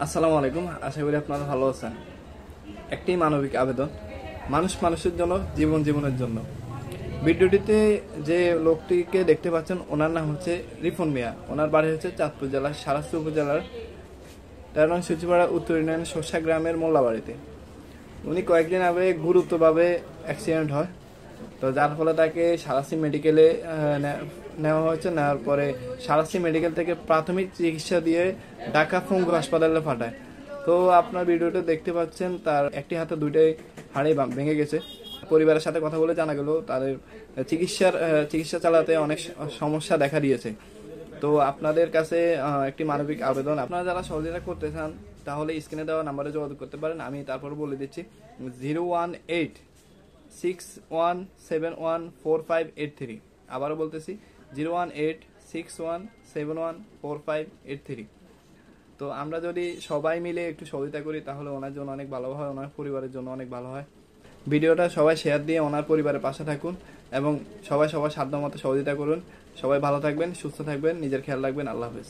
আসসালামু আলাইকুম, আশা করি আপনারা ভালো আছেন। একটি মানবিক আবেদন, মানুষ মানুষের জন্য, জীবন জীবনের জন্য। ভিডিওটিতে যে লোকটিকে দেখতে পাচ্ছেন, ওনার নাম হচ্ছে রিপন মিয়া। ওনার বাড়ি হচ্ছে চাঁদপুর জেলার সারাস্তি উপজেলার 13 নং সূচিপাড়া উত্তর ইউনিয়নের শস্যা গ্রামের মোল্লাবাড়িতে। উনি কয়েকদিন আগে গুরুতরভাবে অ্যাক্সিডেন্ট হয়, তো যার ফলে তাকে সারাস্তি মেডিকেলে নেওয়া হয়েছে। নেওয়ার পরে সারাস্তি মেডিকেল থেকে প্রাথমিক চিকিৎসা দিয়ে ঢাকা পঙ্গু হাসপাতালে পাঠায়। তো আপনার ভিডিওতে দেখতে পাচ্ছেন তার একটি হাতে দুইটাই হাড়ি ভেঙে গেছে। পরিবারের সাথে কথা বলে জানা গেল তাদের চিকিৎসা চালাতে অনেক সমস্যা দেখা দিয়েছে। তো আপনাদের কাছে একটি মানবিক আবেদন, আপনারা যারা সহযোগিতা করতে চান তাহলে স্ক্রিনে দেওয়া নাম্বারে যোগাযোগ করতে পারেন। আমি তারপর বলে দিচ্ছি 01861714583। আবারও বলতেছি 01861714583। তো আমরা যদি সবাই মিলে একটু সহযোগিতা করি তাহলে ওনার জন্য অনেক ভালো হয়, ওনার পরিবারের জন্য অনেক ভালো হয়। ভিডিওটা সবাই শেয়ার দিয়ে ওনার পরিবারের পাশে থাকুন এবং সবাই সবার সাধ্য মতো সহযোগিতা করুন। সবাই ভালো থাকবেন, সুস্থ থাকবেন, নিজের খেয়াল রাখবেন। আল্লাহ হাফেজ।